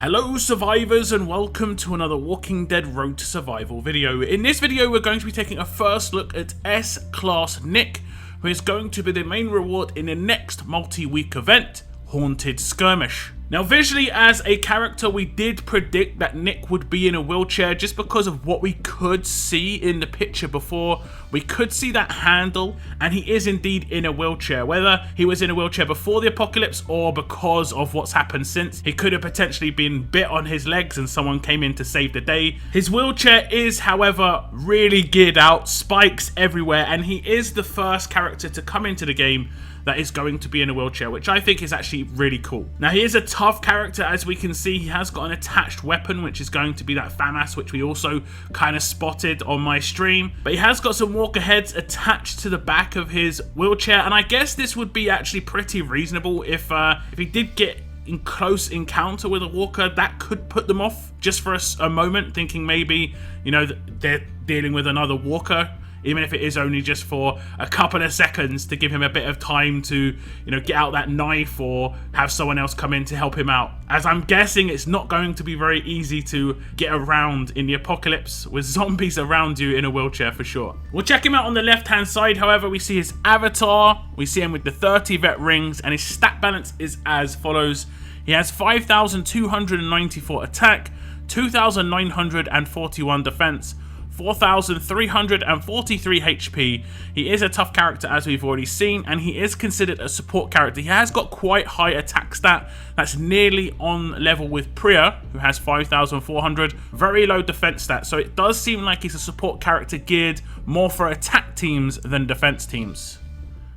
Hello survivors and welcome to another Walking Dead Road to Survival video. In this video we're going to be taking a first look at S-Class Nick, who is going to be the main reward in the next multi-week event, Haunted Skirmish. Now visually as a character we did predict that Nick would be in a wheelchair just because of what we could see in the picture before. We could see that handle and he is indeed in a wheelchair. Whether he was in a wheelchair before the apocalypse or because of what's happened since, he could have potentially been bit on his legs and someone came in to save the day. His wheelchair is however really geared out, spikes everywhere, and he is the first character to come into the game that is going to be in a wheelchair, which I think is actually really cool. Now he is a tough character, as we can see. He has got an attached weapon, which is going to be that FAMAS, which we also kind of spotted on my stream. But he has got some walker heads attached to the back of his wheelchair, and I guess this would be actually pretty reasonable if he did get in close encounter with a walker. That could put them off just for a moment, thinking maybe, you know, they're dealing with another walker, even if it is only just for a couple of seconds to give him a bit of time to, you know, get out that knife or have someone else come in to help him out. As I'm guessing it's not going to be very easy to get around in the apocalypse with zombies around you in a wheelchair for sure. We'll check him out on the left hand side. However, we see his avatar, we see him with the 30 vet rings, and his stat balance is as follows. He has 5,294 attack, 2,941 defense, 4,343 HP. He is a tough character, as we've already seen, and he is considered a support character. He has got quite high attack stat. That's nearly on level with Priya, who has 5,400. Very low defense stat, so it does seem like he's a support character geared more for attack teams than defense teams.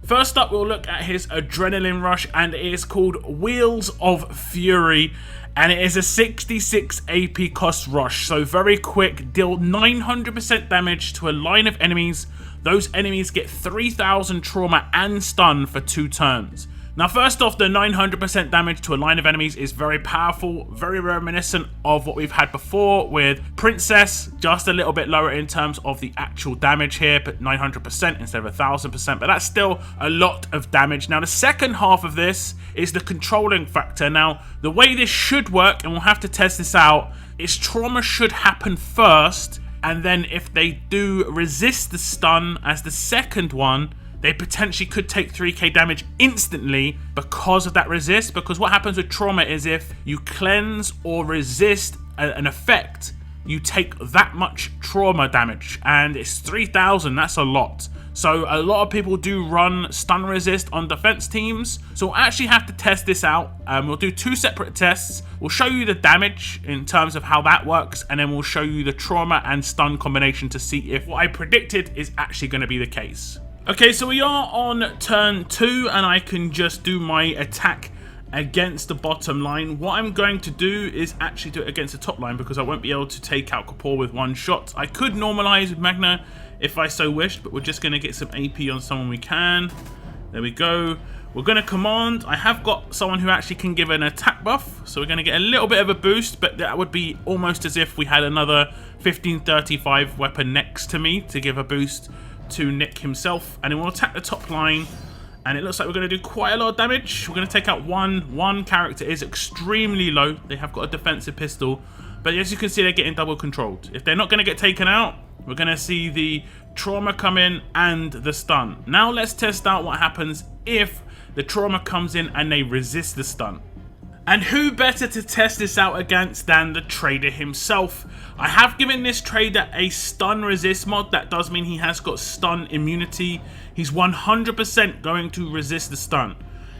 First up, we'll look at his adrenaline rush, and it is called Wheels of Fury, and it is a 66 AP cost rush, so very quick. Deal 900% damage to a line of enemies. Those enemies get 3,000 trauma and stun for 2 turns. Now first off, the 900% damage to a line of enemies is very powerful, very reminiscent of what we've had before with Princess, just a little bit lower in terms of the actual damage here, but 900% instead of 1,000%, but that's still a lot of damage. Now the second half of this is the controlling factor. Now the way this should work, and we'll have to test this out, is trauma should happen first, and then if they do resist the stun as the second one, they potentially could take 3k damage instantly because of that resist. Because what happens with trauma is if you cleanse or resist an effect, you take that much trauma damage, and it's 3,000. That's a lot. So a lot of people do run stun resist on defense teams, so we'll actually have to test this out. We'll do 2 separate tests. We'll show you the damage in terms of how that works, and then we'll show you the trauma and stun combination to see if what I predicted is actually going to be the case. Okay, so we are on turn 2, and I can just do my attack against the bottom line. What I'm going to do is actually do it against the top line because I won't be able to take out Kapoor with one shot. I could normalize with Magna if I so wished, but we're just going to get some AP on someone we can. There we go. We're going to command. I have got someone who actually can give an attack buff, so we're going to get a little bit of a boost, but that would be almost as if we had another 1535 weapon next to me to give a boost to Nick himself. And then we'll attack the top line, and it looks like we're going to do quite a lot of damage. We're going to take out one character is extremely low. They have got a defensive pistol, but as you can see, they're getting double controlled. If they're not going to get taken out, we're going to see the trauma come in and the stun. Now let's test out what happens if the trauma comes in and they resist the stun. And who better to test this out against than the trader himself? I have given this trader a stun resist mod. That does mean he has got stun immunity. He's 100% going to resist the stun.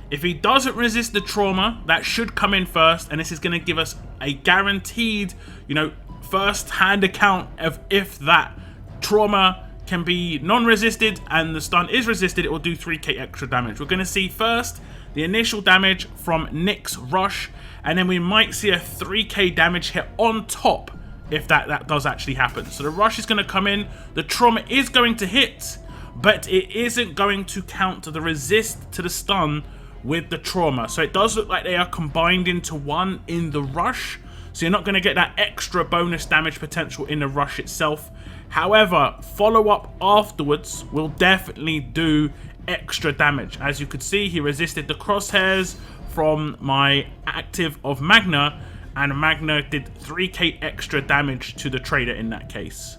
If he doesn't resist the trauma, that should come in first, and this is going to give us a guaranteed, you know, first-hand account of if that trauma can be non-resisted and the stun is resisted, it will do 3k extra damage. We're going to see first the initial damage from Nick's rush, and then we might see a 3k damage hit on top if that does actually happen. So the rush is going to come in, the trauma is going to hit, but it isn't going to count to the resist to the stun with the trauma. So it does look like they are combined into one in the rush, so you're not going to get that extra bonus damage potential in the rush itself. However, follow-up afterwards will definitely do extra damage. As you could see, he resisted the crosshairs from my active of Magna, and Magna did 3k extra damage to the trader in that case.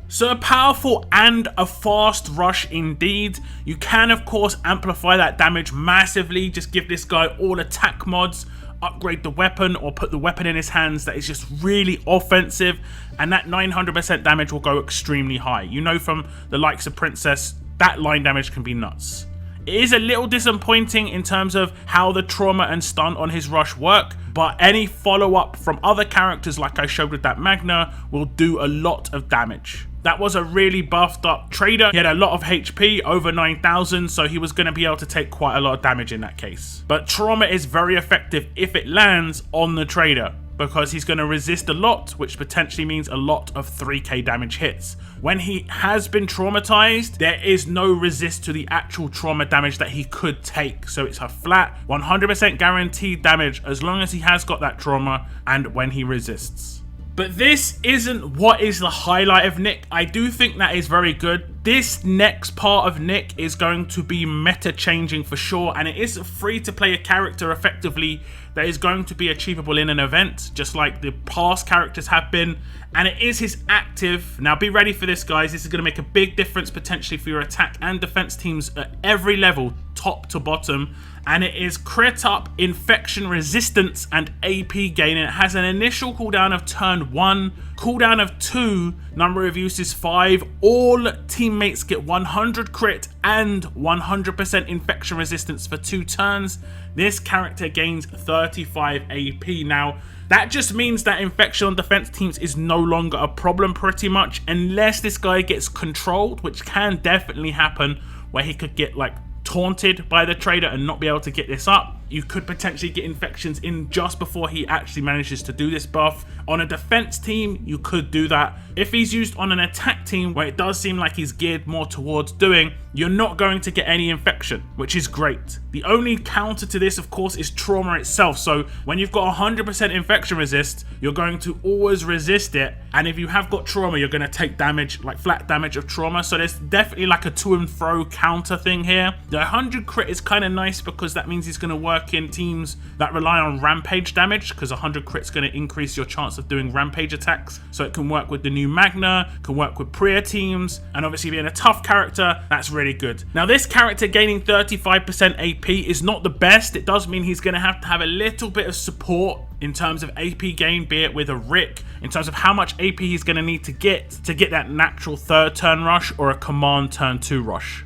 So a powerful and a fast rush indeed. You can of course amplify that damage massively, just give this guy all attack mods, upgrade the weapon or put the weapon in his hands that is just really offensive, and that 900% damage will go extremely high. You know, from the likes of Princess, that line damage can be nuts. It is a little disappointing in terms of how the trauma and stun on his rush work, but any follow-up from other characters like I showed with that Magna will do a lot of damage. That was a really buffed up trader. He had a lot of HP, over 9,000, so he was going to be able to take quite a lot of damage in that case. But trauma is very effective if it lands on the trader, because he's going to resist a lot, which potentially means a lot of 3k damage hits. When he has been traumatized, there is no resist to the actual trauma damage that he could take. So it's a flat 100% guaranteed damage as long as he has got that trauma and when he resists. But this isn't what is the highlight of Nick. I do think that is very good. This next part of Nick is going to be meta changing for sure, and it is free to play a character effectively that is going to be achievable in an event, just like the past characters have been, and it is his active. Now be ready for this, guys. This is going to make a big difference potentially for your attack and defense teams at every level, top to bottom. And it is crit up, infection resistance, and AP gain. And it has an initial cooldown of turn 1, cooldown of 2, number of uses 5. All teammates get 100 crit and 100% infection resistance for 2 turns. This character gains 35 AP. Now, that just means that infection on defense teams is no longer a problem pretty much, unless this guy gets controlled, which can definitely happen, where he could get like taunted by the trader and not be able to get this up. You could potentially get infections in just before he actually manages to do this buff. On a defense team, you could do that. If he's used on an attack team, where it does seem like he's geared more towards doing, you're not going to get any infection, which is great. The only counter to this, of course, is trauma itself. So when you've got 100% infection resist, you're going to always resist it. And if you have got trauma, you're going to take damage, like flat damage of trauma. So there's definitely like a to and fro counter thing here. The 100 crit is kind of nice because that means he's going to work in teams that rely on rampage damage, because 100 crit is going to increase your chance of doing rampage attacks. So it can work with the new Magna, can work with Priya teams, and obviously being a tough character, that's really good. Now this character gaining 35% AP is not the best. It does mean he's going to have a little bit of support in terms of AP gain, be it with a Rick, in terms of how much AP he's going to need to get that natural 3rd turn rush or a command turn 2 rush.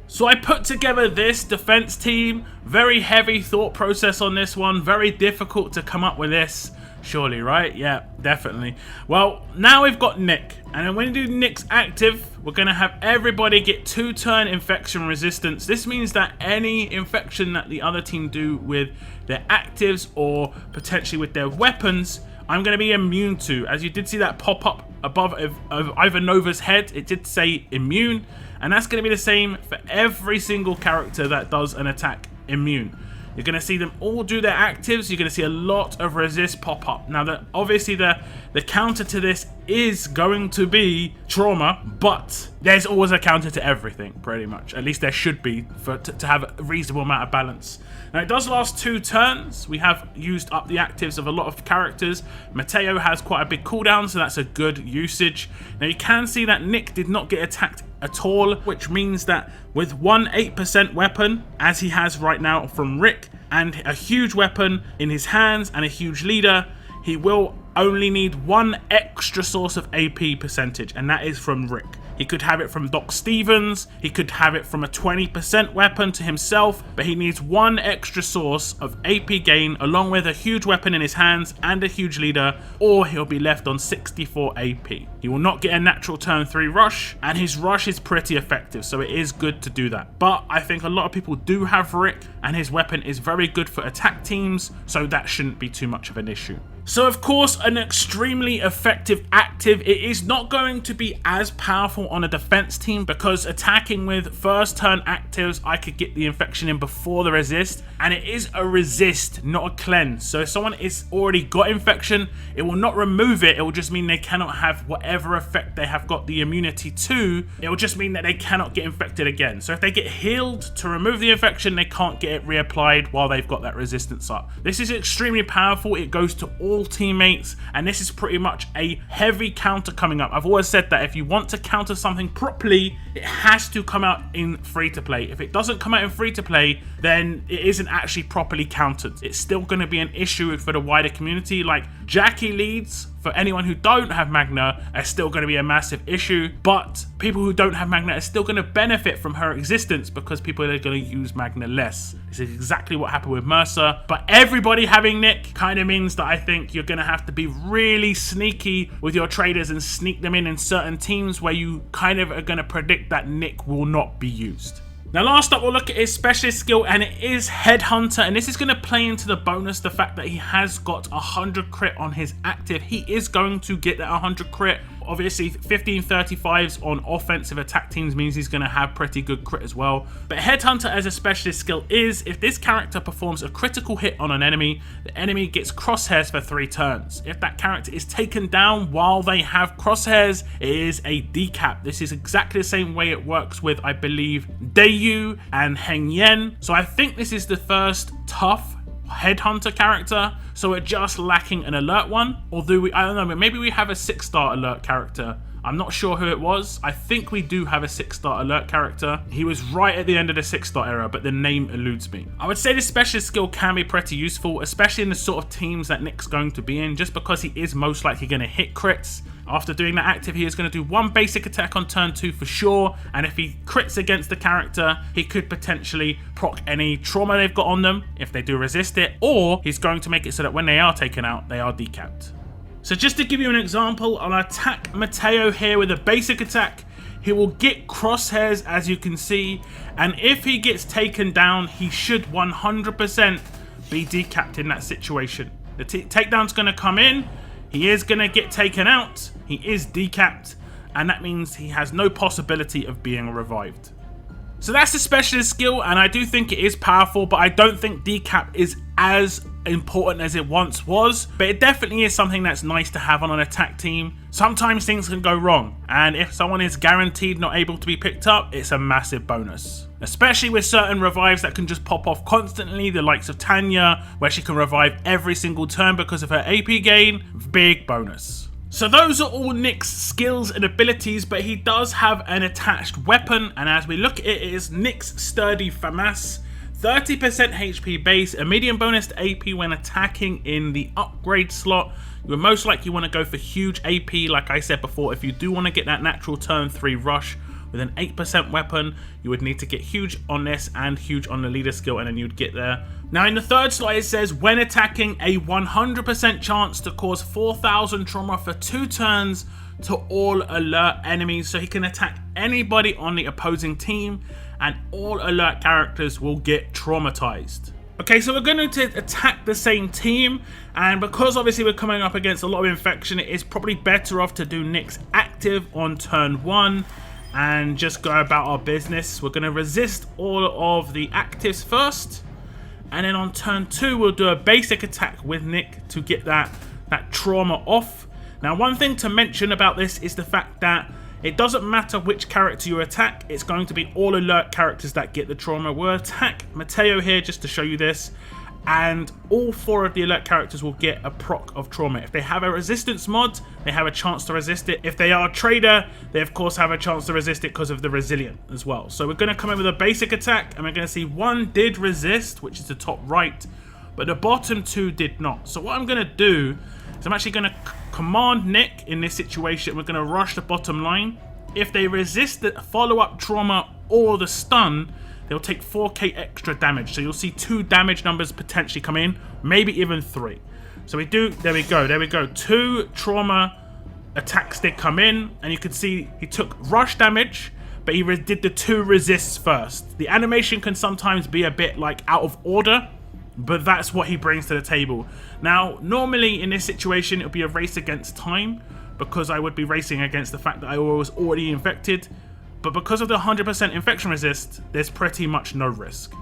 So I put together this defense team. Very heavy thought process on this one. Very difficult to come up with this. Surely, right? Yeah, definitely. Well, now we've got Nick. And then when we do Nick's active, we're going to have everybody get 2-turn infection resistance. This means that any infection that the other team do with their actives or potentially with their weapons, I'm going to be immune to. As you did see that pop up above of Ivanova's head, it did say immune. And that's going to be the same for every single character that does an attack immune. You're going to see them all do their actives. You're going to see a lot of resist pop up. Now, obviously, the counter to this is going to be trauma, but there's always a counter to everything, pretty much. At least there should be to have a reasonable amount of balance. Now, it does last 2 turns. We have used up the actives of a lot of characters. Mateo has quite a big cooldown, so that's a good usage. Now, you can see that Nick did not get attacked at all, which means that with 8% weapon, as he has right now from Rick, and a huge weapon in his hands and a huge leader, he will only need 1 extra source of AP percentage, and that is from Rick. He could have it from Doc Stevens, he could have it from a 20% weapon to himself, but he needs 1 extra source of AP gain along with a huge weapon in his hands and a huge leader, or he'll be left on 64 AP. He will not get a natural turn 3 rush, and his rush is pretty effective, so it is good to do that. But I think a lot of people do have Rick, and his weapon is very good for attack teams, so that shouldn't be too much of an issue. So of course, an extremely effective active. It is not going to be as powerful on a defense team because attacking with 1st turn actives, I could get the infection in before the resist, and it is a resist, not a cleanse. So if someone is already got infection, it will not remove it. It will just mean they cannot have whatever effect they have got the immunity to. It will just mean that they cannot get infected again. So if they get healed to remove the infection, they can't get it reapplied while they've got that resistance up. This is extremely powerful. It goes to all all teammates, and this is pretty much a heavy counter coming up. I've always said that if you want to counter something properly, it has to come out in free-to-play. If it doesn't come out in free-to-play, then it isn't actually properly countered. It's still going to be an issue for the wider community. Like Jackie leads, for anyone who don't have Magna, are still going to be a massive issue, but people who don't have Magna are still going to benefit from her existence because people are going to use Magna less. This is exactly what happened with Mercer, but everybody having Nick kind of means that I think you're going to have to be really sneaky with your traders and sneak them in certain teams where you kind of are going to predict that Nick will not be used. Now last up, we'll look at his specialist skill, and it is Headhunter, and this is going to play into the bonus, the fact that he has got 100 crit on his active. He is going to get that 100 crit. Obviously 1535s on offensive attack teams means he's going to have pretty good crit as well. But Headhunter as a specialist skill is, if this character performs a critical hit on an enemy, the enemy gets crosshairs for 3 turns. If that character is taken down while they have crosshairs, it is a decap. This is exactly the same way it works with, I believe, Dayu and Heng Yen. So I think this is the first tough Headhunter character, so we're just lacking an alert one. Although I don't know, maybe we have a 6-star alert character. I'm not sure who it was. I think we do have a 6-star alert character. He was right at the end of the 6-star era, but the name eludes me. I would say this specialist skill can be pretty useful, especially in the sort of teams that Nick's going to be in, just because he is most likely going to hit crits. After doing that active, he is going to do 1 basic attack on turn 2 for sure, and if he crits against the character, he could potentially proc any trauma they've got on them if they do resist it, or he's going to make it so that when they are taken out, they are decapped. So just to give you an example, I'll attack Mateo here with a basic attack. He will get crosshairs, as you can see, and if he gets taken down, he should 100% be decapped in that situation. The takedown's going to come in, he is going to get taken out, he is decapped, and that means he has no possibility of being revived. So that's the specialist skill, and I do think it is powerful, but I don't think decap is as important as it once was. But it definitely is something that's nice to have on an attack team. Sometimes things can go wrong, and if someone is guaranteed not able to be picked up, it's a massive bonus. Especially with certain revives that can just pop off constantly, the likes of Tanya, where she can revive every single turn because of her AP gain. Big bonus. So those are all Nick's skills and abilities, but he does have an attached weapon, and as we look at it, it is Nick's Sturdy FAMAS. 30% HP base, a medium bonus to AP when attacking in the upgrade slot. You would most likely want to go for huge AP, like I said before. If you do want to get that natural turn 3 rush with an 8% weapon, you would need to get huge on this and huge on the leader skill, and then you'd get there. Now in the third slot, it says when attacking, a 100% chance to cause 4,000 trauma for 2 turns to all alert enemies. So he can attack anybody on the opposing team, and all alert characters will get traumatized. Okay, so we're going to attack the same team, and because obviously we're coming up against a lot of infection, it is probably better off to do Nick's active on turn 1 and just go about our business. We're going to resist all of the actives first, and then on turn 2 we'll do a basic attack with Nick to get that trauma off. Now one thing to mention about this is the fact that it doesn't matter which character you attack, it's going to be all alert characters that get the trauma. We'll attack Mateo here just to show you this, and all 4 of the alert characters will get a proc of trauma. If they have a resistance mod, they have a chance to resist it. If they are a trader, they of course have a chance to resist it because of the resilient as well. So we're going to come in with a basic attack, and we're going to see 1 did resist, which is the top right, but the bottom 2 did not. So what I'm going to do is I'm actually going to command Nick in this situation. We're going to rush the bottom line. If they resist the follow-up trauma or the stun, they'll take 4k extra damage. So you'll see 2 damage numbers potentially come in, maybe even 3. So we do, there we go, 2 trauma attacks did come in, and you can see he took rush damage, but he did the 2 resists first. The animation can sometimes be a bit like out of order, but that's what he brings to the table. Now, normally in this situation, it would be a race against time, because I would be racing against the fact that I was already infected. But because of the 100% infection resist, there's pretty much no risk.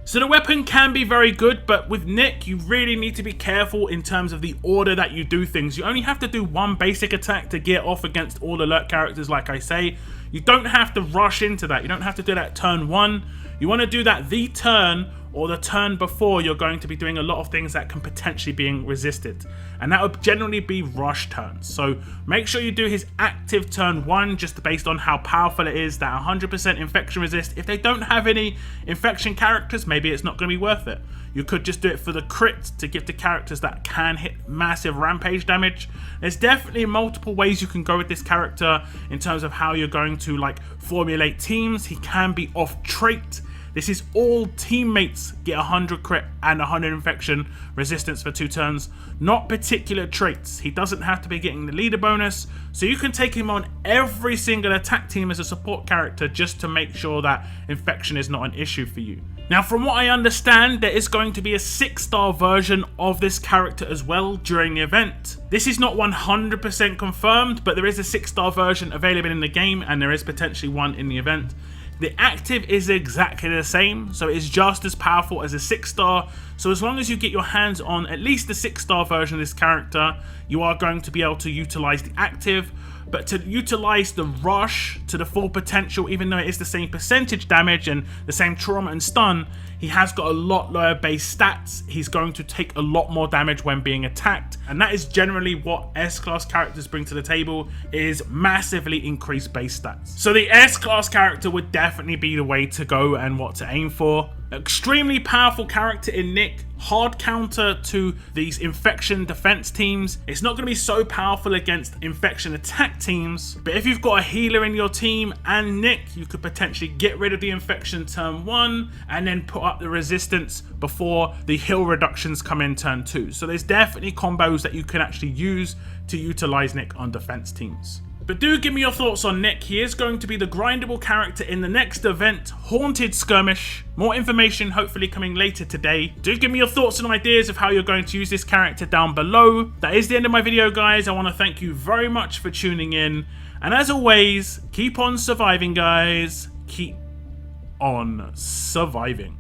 So the weapon can be very good, but with Nick, you really need to be careful in terms of the order that you do things. You only have to do 1 basic attack to get off against all alert characters, like I say. You don't have to rush into that. You don't have to do that turn 1. You want to do that the turn or the turn before, you're going to be doing a lot of things that can potentially be resisted, and that would generally be rush turns. So make sure you do his active turn 1, just based on how powerful it is, that 100% infection resist. If they don't have any infection characters, maybe it's not going to be worth it. You could just do it for the crit to give to characters that can hit massive rampage damage. There's definitely multiple ways you can go with this character in terms of how you're going to like formulate teams. He can be off trait. This is all teammates get 100 crit and 100 infection resistance for 2 turns, not particular traits. He doesn't have to be getting the leader bonus, so you can take him on every single attack team as a support character just to make sure that infection is not an issue for you. Now, from what I understand, there is going to be a 6-star version of this character as well during the event. This is not 100% confirmed, but there is a 6-star version available in the game, and there is potentially one in the event. The active is exactly the same, so it's just as powerful as a 6-star. So as long as you get your hands on at least the 6-star version of this character, you are going to be able to utilize the active. But to utilize the rush to the full potential, even though it is the same percentage damage and the same trauma and stun, he has got a lot lower base stats. He's going to take a lot more damage when being attacked, and that is generally what S-class characters bring to the table, is massively increased base stats. So the S-class character would definitely be the way to go and what to aim for. Extremely powerful character in Nick, hard counter to these infection defense teams. It's not going to be so powerful against infection attack teams, but if you've got a healer in your team and Nick, you could potentially get rid of the infection turn 1 and then put up the resistance before the heal reductions come in turn 2. So there's definitely combos that you can actually use to utilize Nick on defense teams. But do give me your thoughts on Nick. He is going to be the grindable character in the next event, Haunted Skirmish. More information hopefully coming later today. Do give me your thoughts and ideas of how you're going to use this character down below. That is the end of my video, guys. I want to thank you very much for tuning in. And as always, keep on surviving, guys. Keep on surviving.